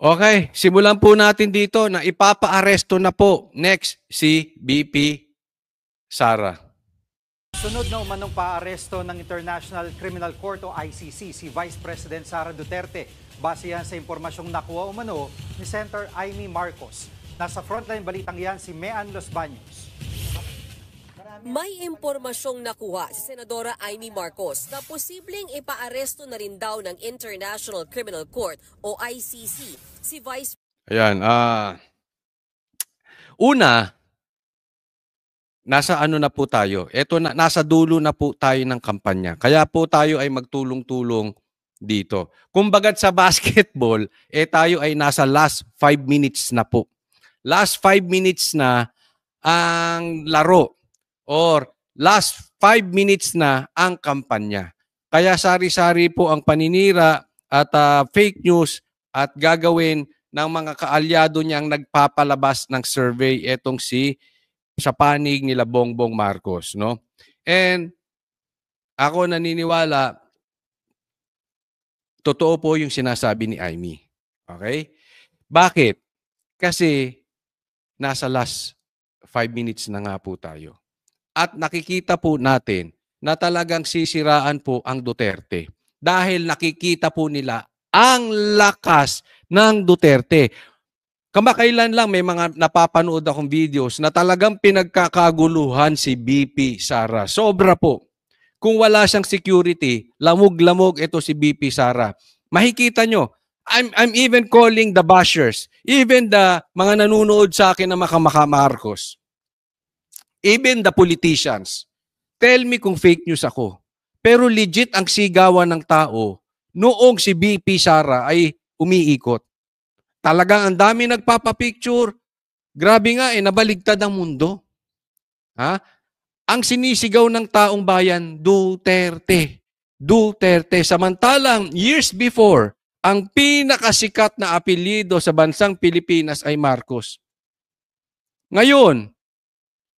Okay, simulan po natin dito na ipapa-aresto na po next si VP Sara. Sunod na umanong paaresto ng International Criminal Court o ICC si Vice President Sara Duterte. Base yan sa impormasyong nakuha umano ni Senator Amy Marcos. Nasa frontline balitang yan si Mean Los Baños. May impormasyong nakuha si Senadora Amy Marcos na posibleng ipaaresto na rin daw ng International Criminal Court o ICC si Vice. Ayan, una, nasa ano na po tayo? Ito na, nasa dulo na po tayo ng kampanya. Kaya po tayo ay magtulong-tulong dito. Kumbagat sa basketball, tayo ay nasa last 5 minutes na po. Last 5 minutes na ang laro. Or last 5 minutes na ang kampanya. Kaya sari-sari po ang paninira at fake news at gagawin ng mga kaalyado niyang nagpapalabas ng survey etong sa panig nila Bongbong Marcos, no? And ako naniniwala totoo po yung sinasabi ni Amy. Okay? Bakit? Kasi nasa last 5 minutes na nga po tayo. At nakikita po natin na talagang sisiraan po ang Duterte. Dahil nakikita po nila ang lakas ng Duterte. Kamakailan lang may mga napapanood akong videos na talagang pinagkakaguluhan si VP Sara. Sobra po. Kung wala siyang security, lamog-lamog ito si VP Sara. Makikita nyo, I'm even calling the bashers, even the mga nanonood sa akin na Makamaka Marcos. Even the politicians, tell me kung fake news ako. Pero legit ang sigawan ng tao noong si VP Sara ay umiikot. Talagang ang dami nagpapapicture. Grabe nga nabaligtad ang mundo. Ha? Ang sinisigaw ng taong bayan, Duterte. Duterte. Samantalang years before, ang pinakasikat na apelyido sa bansang Pilipinas ay Marcos. Ngayon,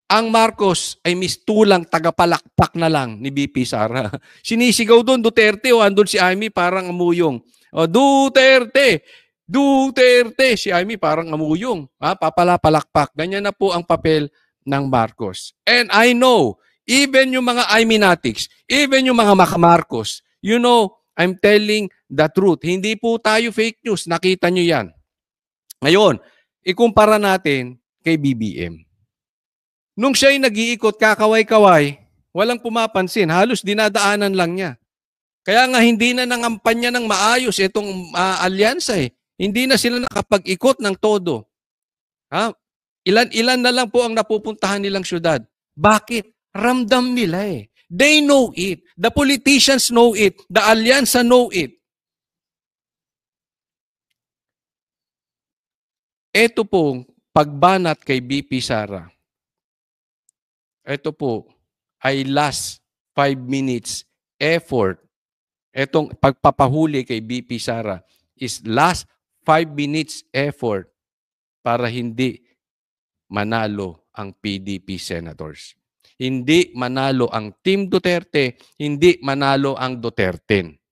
ang Marcos ay mistulang tagapalakpak na lang ni VP Sara. Sinisigaw doon, Duterte, o andun si Amy parang amuyong. O, Duterte! Duterte! Si Amy parang amuyong. Papalapalakpak. Ganyan na po ang papel ng Marcos. And I know, even yung mga Amy-natics, even yung mga Marcos, you know, I'm telling the truth. Hindi po tayo fake news. Nakita nyo yan. Ngayon, ikumpara natin kay BBM. Nung siya'y nag-iikot, kakaway-kaway, walang pumapansin. Halos dinadaanan lang niya. Kaya nga hindi na nangampanya ng maayos itong alyansa eh. Hindi na sila nakapag-ikot ng todo. Ilan na lang po ang napupuntahan nilang syudad. Bakit? Ramdam nila eh. They know it. The politicians know it. The alyansa know it. Ito pong pagbanat kay VP Sara. Ito po ay last 5 minutes effort. Itong pagpapahuli kay VP Sara is last 5 minutes effort para hindi manalo ang PDP senators. Hindi manalo ang Team Duterte, hindi manalo ang Duterte.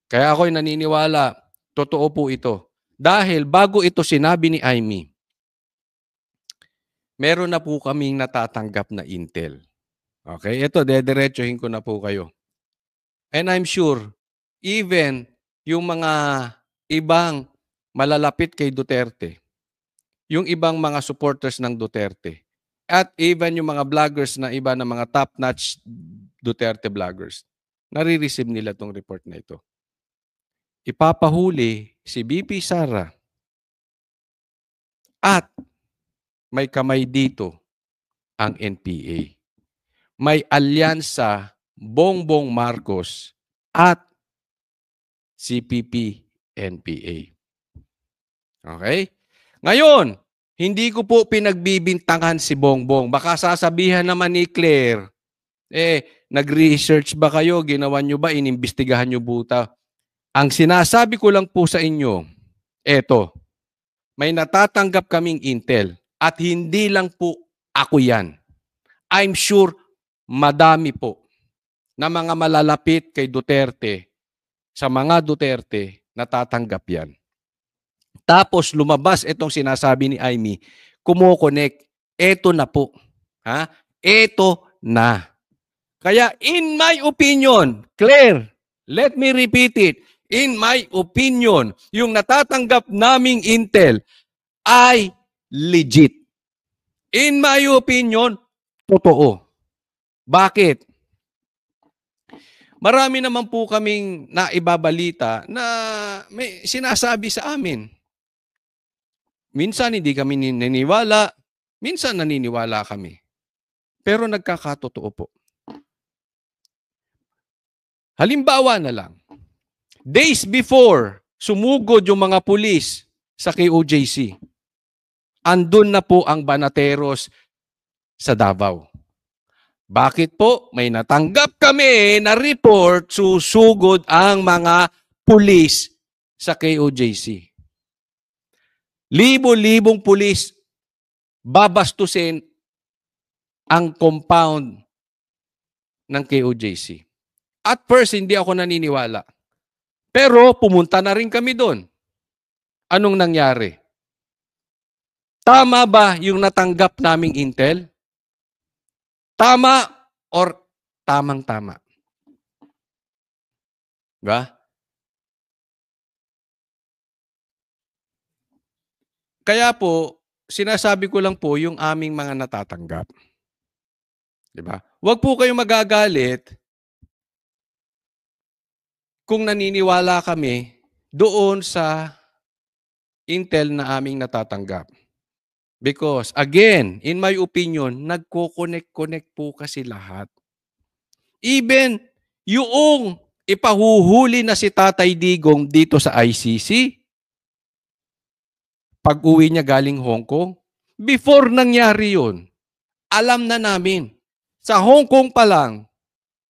Kaya ako'y naniniwala, totoo po ito. Dahil bago ito sinabi ni Amy, meron na po kaming natatanggap na intel. Okay? Ito, dediretsuhin ko na po kayo. And I'm sure, even yung mga ibang malalapit kay Duterte, yung ibang mga supporters ng Duterte, at even yung mga vloggers na iba na mga top-notch Duterte vloggers, nare-receive nila itong report na ito. Ipapahuli si VP Sara at may kamay dito ang NPA. May alyansa Bongbong Marcos at CPP-NPA. Okay? Ngayon, hindi ko po pinagbibintangan si Bongbong. Baka sasabihan naman ni Claire, nag-research ba kayo? Ginawa nyo ba? Inimbestigahan nyo buta? Ang sinasabi ko lang po sa inyo, eto, may natatanggap kaming intel. At hindi lang po ako yan. I'm sure madami po na mga malalapit kay Duterte, sa mga Duterte, natatanggap yan. Tapos lumabas itong sinasabi ni Amy, kumo-connect. Eto na po. Ha? Eto na. Kaya in my opinion, Claire, let me repeat it. In my opinion, yung natatanggap naming intel ay legit. In my opinion, totoo. Bakit? Marami naman po kaming naibabalita na may sinasabi sa amin. Minsan hindi kami naniniwala, minsan naniniwala kami. Pero nagkakatotoo po. Halimbawa na lang, days before sumugod yung mga pulis sa KOJC, andun na po ang Banateros sa Davao. Bakit po? May natanggap kami na report, susugod ang mga pulis sa KOJC. Libo-libong pulis babastusin ang compound ng KOJC. At first, hindi ako naniniwala. Pero pumunta na rin kami doon. Anong nangyari? Tama ba yung natanggap naming intel? Tama or tamang-tama? Diba? Kaya po, sinasabi ko lang po yung aming mga natatanggap. Diba? Huwag po kayong magagalit kung naniniwala kami doon sa intel na aming natatanggap. Because, again, in my opinion, nagko-connect po kasi lahat. Even yung ipahuhuli na si Tatay Digong dito sa ICC, pag-uwi niya galing Hong Kong, before nangyari yun, alam na namin. Sa Hong Kong pa lang,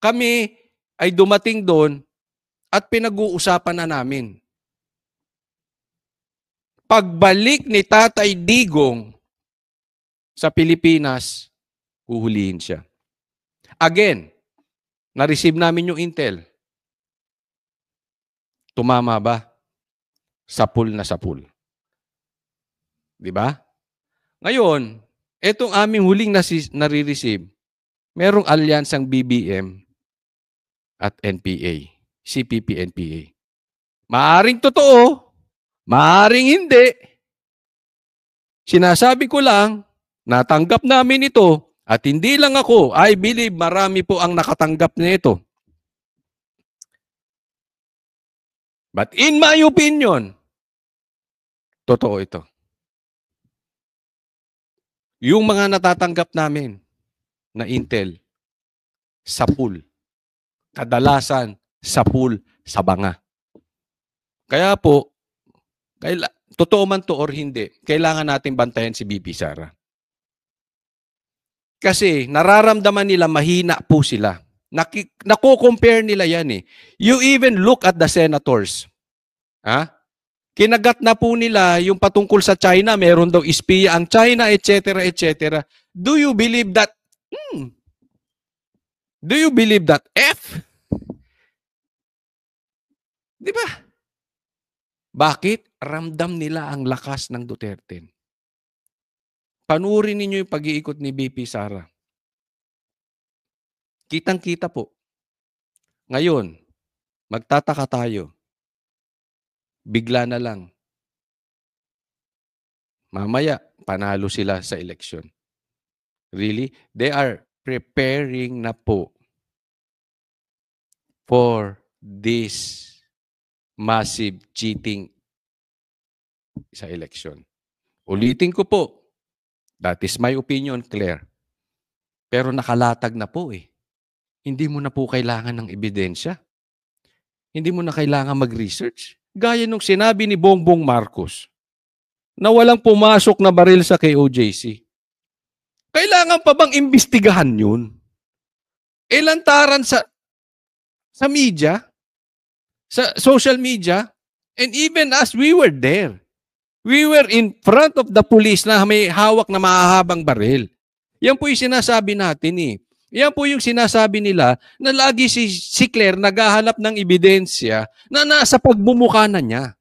kami ay dumating doon at pinag-uusapan na namin. Pagbalik ni Tatay Digong sa Pilipinas, huhulihin siya. Again, na-receive namin yung intel. Tumama ba? Sapul na sapul. Diba? Ngayon, etong aming huling nare-receive, merong alyansang BBM at NPA. CPP-NPA. Maaring totoo, maaring hindi. Sinasabi ko lang, natanggap namin ito at hindi lang ako, I believe marami po ang nakatanggap nito. But in my opinion, totoo ito. Yung mga natatanggap namin na intel, sa pool. Kadalasan, sa pool, sa banga. Kaya po, totoo man to or hindi, kailangan natin bantayan si BP Sara. Kasi nararamdaman nila mahina po sila. Nako-compare nila yan eh. You even look at the senators. Ha? Kinagat na po nila yung patungkol sa China, meron daw espiya ang China, etc., etc. Do you believe that? Do you believe that? F? Di ba? Bakit? Ramdam nila ang lakas ng Duterte. Panuorin ninyo yung pag-iikot ni BP Sara. Kitang-kita po. Ngayon, magtataka tayo. Bigla na lang. Mamaya, panalo sila sa eleksyon. Really? They are preparing na po for this massive cheating sa eleksyon. Ulitin ko po. That is my opinion, Claire. Pero nakalatag na po eh. Hindi mo na po kailangan ng ebidensya. Hindi mo na kailangan mag-research. Gaya nung sinabi ni Bongbong Marcos na walang pumasok na baril sa KOJC. Kailangan pa bang imbestigahan yun? Lantaran sa media, sa social media, and even as we were there. We were in front of the police na may hawak na mahahabang baril. Yan po yung sinasabi natin eh. Yan po yung sinasabi nila na lagi si Claire naghahanap ng ebidensya na nasa pagmumukha na niya.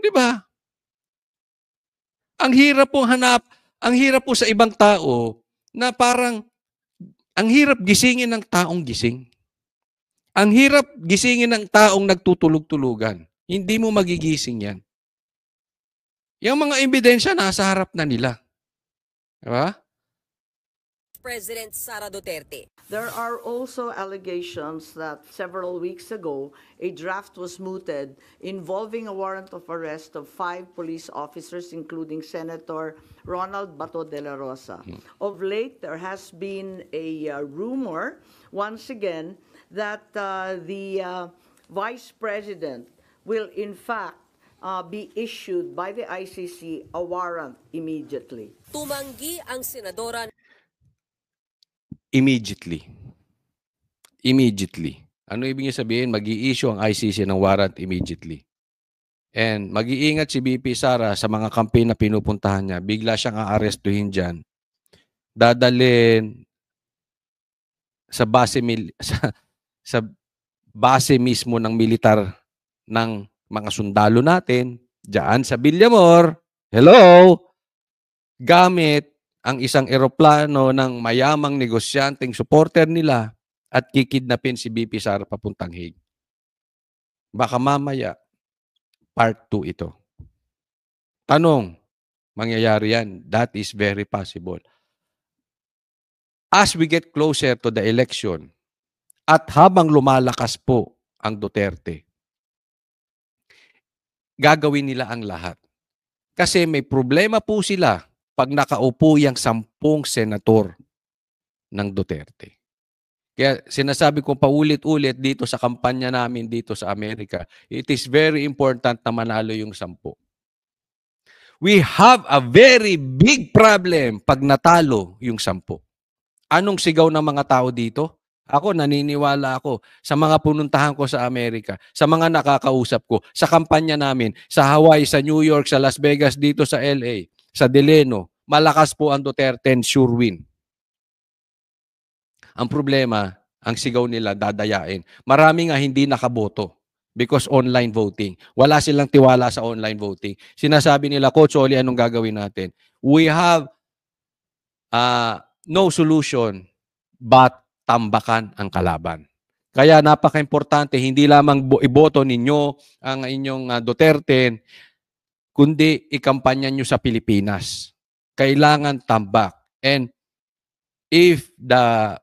Di ba? Ang hirap po sa ibang tao na parang, ang hirap gisingin ng taong gising. Ang hirap gisingin ng taong nagtutulog-tulugan. Hindi mo magigising yan. Yung mga ebidensya nasa harap na nila. Di ba? President Sara Duterte. There are also allegations that several weeks ago, a draft was mooted involving a warrant of arrest of 5 police officers, including Senator Ronald Bato de la Rosa. Of late, there has been a rumor, once again, that the Vice President will in fact be issued by the ICC a warrant immediately. Tumanggi ang senadora Immediately. Immediately. Ano ibig niya sabihin? Mag-i-issue ang ICC ng warrant immediately. And mag-iingat si BP Sara sa mga campaign na pinupuntahan niya. Bigla siyang aarestuhin dyan. Dadalhin sa base, sa base mismo ng militar ng mga sundalo natin, dyan sa Villamor, hello, gamit ang isang eroplano ng mayamang negosyanteng supporter nila at kikidnapin si BP Sara papuntang Hague. Baka mamaya, part 2 ito. Tanong, mangyayari yan? That is very possible. As we get closer to the election, at habang lumalakas po ang Duterte, gagawin nila ang lahat. Kasi may problema po sila pag nakaupo yung 10 senator ng Duterte. Kaya sinasabi ko paulit-ulit dito sa kampanya namin dito sa Amerika, it is very important na manalo yung 10. We have a very big problem pag natalo yung 10. Anong sigaw ng mga tao dito? Ako, naniniwala ako sa mga pununtahan ko sa Amerika, sa mga nakakausap ko, sa kampanya namin, sa Hawaii, sa New York, sa Las Vegas, dito sa LA, sa Deleno, malakas po ang Duterte and sure win. Ang problema, ang sigaw nila dadayain. Marami nga hindi nakaboto because online voting. Wala silang tiwala sa online voting. Sinasabi nila, Coach Oli, anong gagawin natin? We have no solution but tambakan ang kalaban. Kaya napaka-importante, hindi lamang iboto ninyo ang inyong Duterte, kundi ikampanya nyo sa Pilipinas. Kailangan tambak. And if the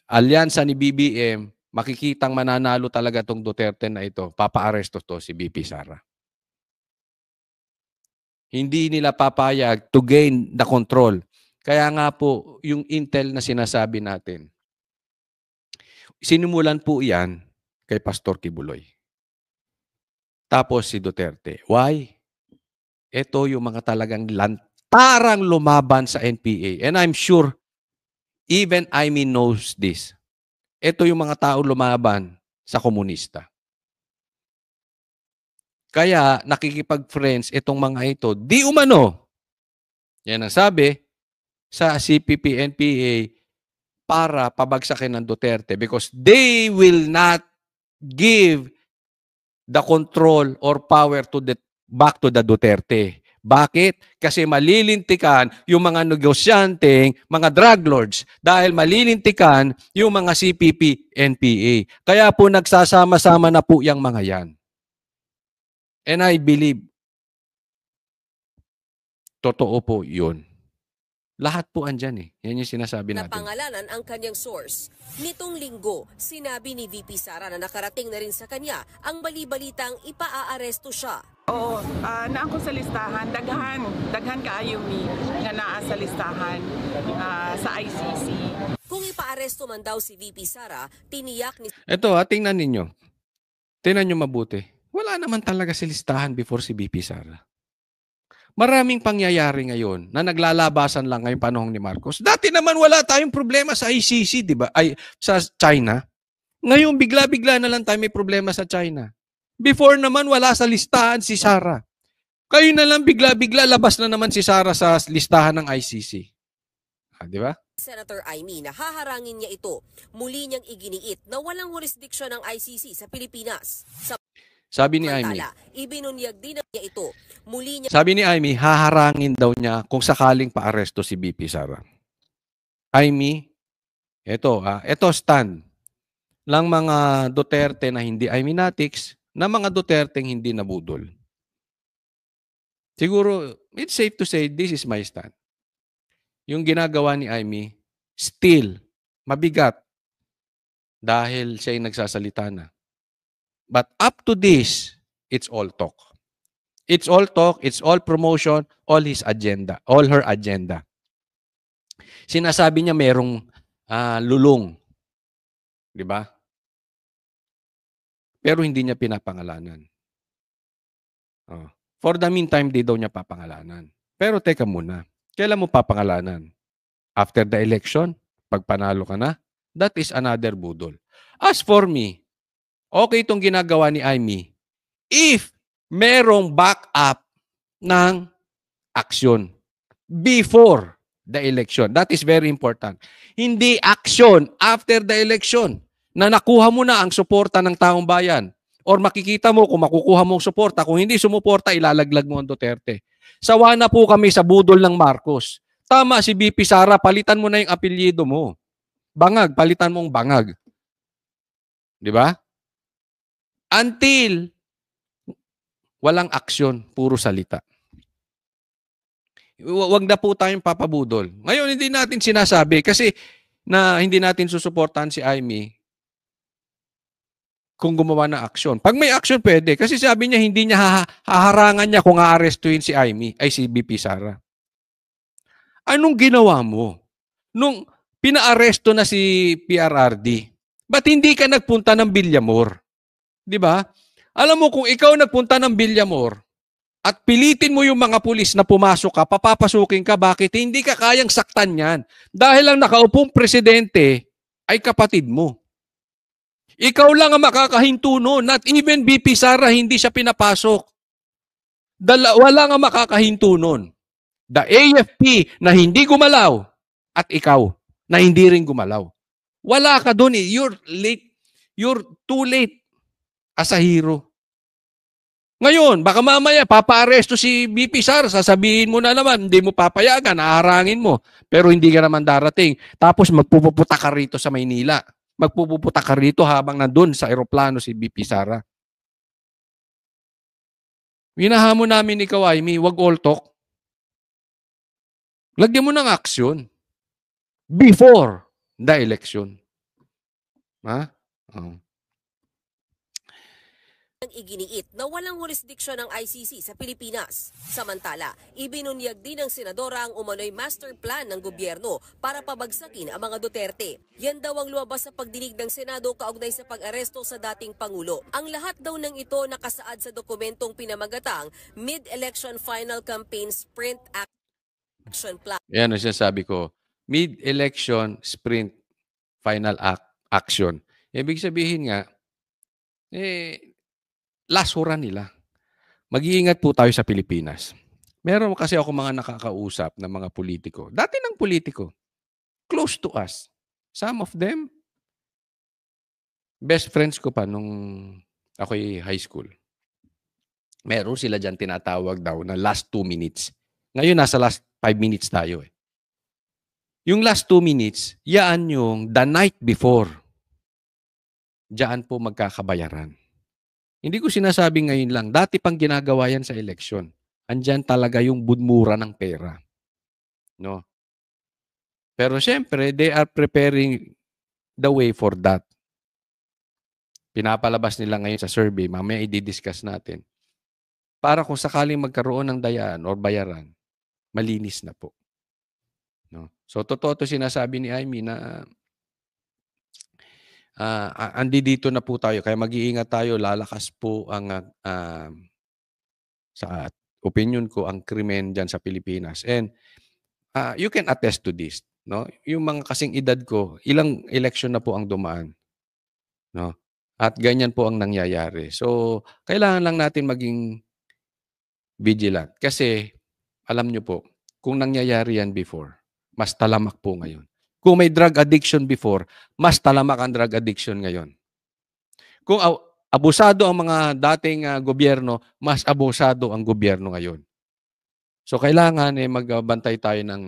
alyansa ni BBM, makikitang mananalo talaga itong Duterte na ito, papa-aresto to si BP Sara. Hindi nila papayag to gain the control. Kaya nga po, yung intel na sinasabi natin, sinimulan po yan kay Pastor Kibuloy. Tapos si Duterte. Why? Ito yung mga talagang lantarang lumaban sa NPA. And I'm sure even Aimee knows this. Ito yung mga tao lumaban sa komunista. Kaya nakikipag-friends itong mga ito. Di umano. Yan ang sabi sa CPP, NPA para pabagsakin ng Duterte because they will not give the control or power to back to the Duterte. Bakit? Kasi malilintikan yung mga negosyanteng, mga drug lords dahil malilintikan yung mga CPP, NPA. Kaya po nagsasama-sama na po yung mga yan. And I believe, totoo po yun. Lahat po andyan eh. Yan yung sinasabi natin. Napangalanan ang kanyang source. Nitong linggo, sinabi ni VP Sara na nakarating na rin sa kanya ang bali-balitang ipa-aaresto siya. Oo, na ako sa listahan, daghan kaayo mi nga naa sa listahan sa ICC. Kung ipa-aresto man daw si VP Sara, tiniyak ni Ito, tingnan ninyo. Tingnan nyo mabuti. Wala naman talaga si listahan before si VP Sara. Maraming pangyayari ngayon na naglalabasan lang ngayong panahon ni Marcos. Dati naman wala tayong problema sa ICC, di ba? Ay, sa China. Ngayon, bigla-bigla na lang tayo may problema sa China. Before naman, wala sa listahan si Sara. Kayo na lang bigla-bigla, labas na naman si Sara sa listahan ng ICC. Di ba? Senator Aimee na haharangin niya ito. Muli niyang iginiit na walang jurisdiksyon ng ICC sa Pilipinas. Sabi ni Amy, Samantala, ibinunyag din niya ito. Muli niya sabi ni Amy, haharangin daw niya kung sakaling paaresto si BP Sara. Amy, ito stand lang mga Duterte na hindi Amy-natics, na mga Duterte hindi nabudol. Siguro, it's safe to say, this is my stand. Yung ginagawa ni Amy, still, mabigat. Dahil siya ay nagsasalita na. But up to this, it's all talk. It's all talk, it's all promotion, all his agenda, all her agenda. Sinasabi niya merong lulong. Di ba? Pero hindi niya pinapangalanan. For the meantime, di daw niya papangalanan. Pero teka muna, kailan mo papangalanan? After the election? Pag panalo ka na? That is another budol. As for me, okay itong ginagawa ni Amy if merong backup ng aksyon before the election. That is very important. Hindi action after the election na nakuha mo na ang suporta ng taong bayan or makikita mo kung makukuha mo ang suporta. Kung hindi sumuporta, ilalaglag mo ang Duterte. Sawa na po kami sa budol ng Marcos. Tama si BP Sara, palitan mo na yung apelyido mo. Bangag, palitan mong bangag. Di ba? Until walang aksyon, puro salita. Huwag na po tayong papabudol. Ngayon, hindi natin sinasabi kasi na hindi natin susuportahan si Amy kung gumawa ng aksyon. Pag may aksyon, pwede. Kasi sabi niya, hindi niya haharangan niya kung aarestuhin si Amy, ay si BP Sara. Anong ginawa mo? Nung pinaaresto na si PRRD, ba't hindi ka nagpunta ng Villamor? Di ba? Alam mo, kung ikaw nagpunta ng Villamor, at pilitin mo yung mga pulis na pumasok ka, papapasukin ka, bakit? Hindi ka kayang saktan yan. Dahil ang nakaupong presidente ay kapatid mo. Ikaw lang ang makakahinto no. Not even BP Sara, hindi siya pinapasok. Wala nga makakahinto nun. The AFP na hindi gumalaw at ikaw na hindi rin gumalaw. Wala ka dun eh. You're late. You're too late as a hero. Ngayon, baka mamaya papaaresto si BP Sara, sasabihin mo na naman, hindi mo papayagan, aarangin mo, pero hindi ka naman darating. Tapos magpupuputa ka rito sa Maynila. Magpupuputa ka rito habang nandun sa eroplano si BP Sara. Hinahamon namin ikaw, Amy, wag all talk. Lagyan mo ng aksyon before the election. Ha? ang iginiit na walang jurisdiksyon ng ICC sa Pilipinas. Samantala, ibinunyag din ng senadora ang umano'y master plan ng gobyerno para pabagsakin ang mga Duterte. Yan daw ang lumabas sa pagdinig ng Senado kaugnay sa pag-aresto sa dating Pangulo. Ang lahat daw ng ito nakasaad sa dokumentong pinamagatang Mid-Election Final Campaign Sprint Action Plan. Yan ang sinasabi ko. Mid-election sprint final action. Ibig sabihin nga, last hurrah nila. Mag-iingat po tayo sa Pilipinas. Meron kasi ako mga nakakausap na mga politiko. Dati ng politiko. Close to us. Some of them, best friends ko pa nung ako'y high school. Meron sila dyan tinatawag daw na last 2 minutes. Ngayon, nasa last 5 minutes tayo eh. Yung last 2 minutes, yaan yung the night before. Diyan po magkakabayaran. Hindi ko sinasabi ngayon lang. Dati pang ginagawa yan sa eleksyon. Andyan talaga yung budmura ng pera. No? Pero siyempre, they are preparing the way for that. Pinapalabas nila ngayon sa survey. Mamaya i-discuss natin. Para kung sakaling magkaroon ng dayaan or bayaran, malinis na po. No? So, totoo to sinasabi ni Amy na andi dito na po tayo. Kaya mag-iingat tayo. Lalakas po ang, sa opinion ko, ang krimen dyan sa Pilipinas. And you can attest to this. No? Yung mga kasing edad ko, ilang election na po ang dumaan. No? At ganyan po ang nangyayari. So, kailangan lang natin maging vigilant. Kasi, alam nyo po, kung nangyayari yan before, mas talamak po ngayon. Kung may drug addiction before, mas talamak ang drug addiction ngayon. Kung abusado ang mga dating gobyerno, mas abusado ang gobyerno ngayon. So kailangan magbantay tayo ng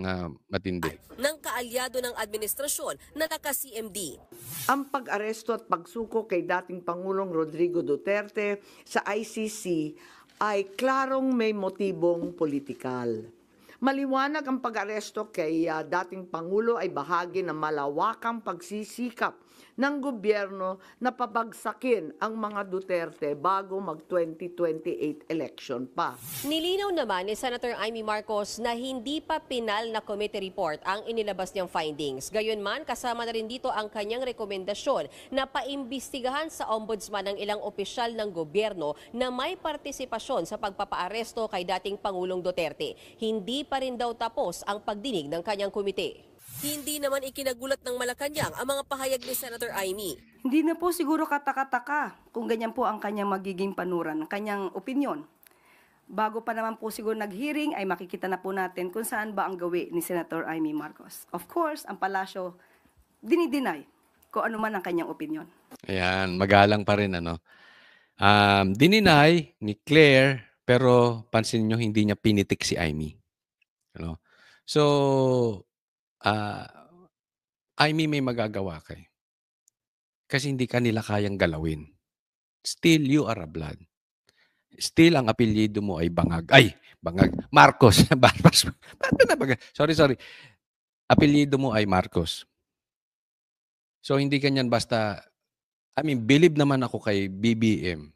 matindi. Ng kaalyado ng administrasyon na naka-CMD. Ang pag-aresto at pagsuko kay dating Pangulong Rodrigo Duterte sa ICC ay klarong may motibong politikal. Maliwanag ang pag-aresto kay dating Pangulo ay bahagi ng malawakang pagsisikap ng gobyerno na pabagsakin ang mga Duterte bago mag-2028 election pa. Nilinaw naman ni Senator Amy Marcos na hindi pa pinal na committee report ang inilabas niyang findings. Gayunman, kasama na rin dito ang kanyang rekomendasyon na paimbestigahan sa ombudsman ng ilang opisyal ng gobyerno na may partisipasyon sa pagpapaaresto kay dating Pangulong Duterte. Hindi pa rin daw tapos ang pagdinig ng kanyang komite. Hindi naman ikinagulat ng Malacanang ang mga pahayag ni Senator Amy. Hindi na po siguro kataka-taka kung ganyan po ang kanyang magiging panuran, kanyang opinyon. Bago pa naman po siguro nag-hearing ay makikita na po natin kung saan ba ang gawi ni Senator Amy Marcos. Of course, ang palasyo dinideny kung ano man ang kanyang opinyon. Ayan, magalang pa rin dininay ni Claire, pero pansin nyo hindi niya pinitik si Amy. Ano? So, Amy may magagawa kay. Kasi hindi ka nila kayang galawin. Still, you are a blood. Still, ang apelyido mo ay Bangag. Ay, Bangag. Marcos. Sorry. Apelyido mo ay Marcos. So, hindi kanyan basta, believe naman ako kay BBM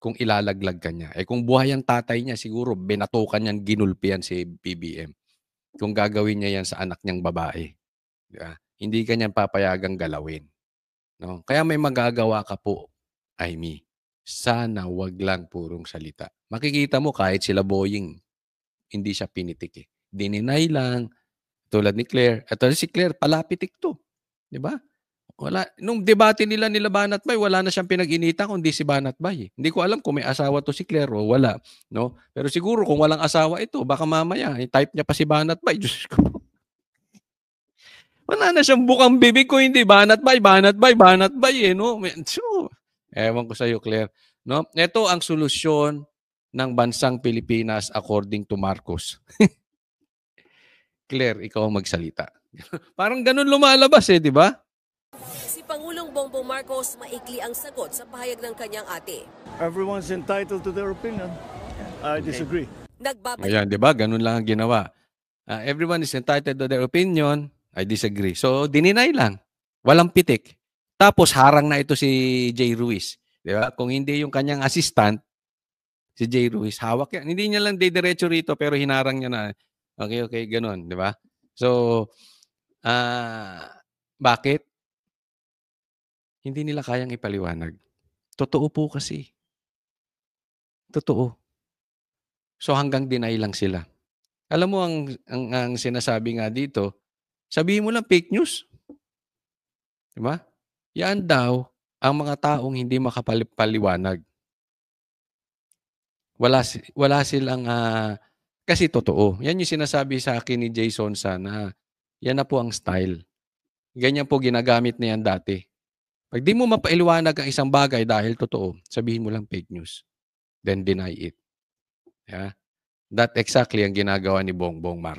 kung ilalaglag ka niya. Kung buhay ang tatay niya, siguro binatukan niyan, ginulpian si BBM. Kung gagawin niya yan sa anak niyang babae. Diba? Hindi ka niyan papayagang galawin. No? Kaya may magagawa ka po, Amy. Sana wag lang purong salita. Makikita mo kahit sila Boying, hindi siya pinitik eh. Dininay lang, tulad ni Claire. At si Claire, palapitik to. Diba? Wala. Nung debate nila Banat Bay, wala na siyang pinag-inita kundi si Banat Bay. Eh. Hindi ko alam kung may asawa to si Claire o wala. No? Pero siguro kung walang asawa ito, baka mamaya, type niya pa si Banat Bay. Diyos ko. Wala na siyang bukang bibig ko, hindi Banat Bay eh. No? So, ewan ko sa iyo, Claire. No? Ito ang solusyon ng bansang Pilipinas according to Marcos. Claire, ikaw ang magsalita. Parang ganun lumalabas di ba? Si Pangulong Bongbong Marcos maikli ang sagot sa pahayag ng kanyang ate. Everyone's entitled to their opinion. I disagree. Ayan, di ba? Ganun lang ang ginawa. Everyone is entitled to their opinion. I disagree. So, dininay lang. Walang pitik. Tapos, harang na ito si Jay Ruiz. Di ba? Kung hindi yung kanyang assistant, si Jay Ruiz, hawak yan. Hindi niya lang diretso rito, pero hinarang niya na, okay, ganun. Di ba? So, bakit? Hindi nila kayang ipaliwanag. Totoo po kasi. Totoo. So hanggang deny lang sila. Alam mo ang sinasabi nga dito, sabihin mo lang fake news. Diba? Yan daw ang mga taong hindi makapaliwanag. Wala silang kasi totoo. Yan yung sinasabi sa akin ni Jason na yan na po ang style. Ganyan po ginagamit na yan dati. Pag di mo mapailiwanag ang isang bagay dahil totoo, sabihin mo lang fake news. Then deny it. Yeah? That exactly ang ginagawa ni Bongbong Marcos.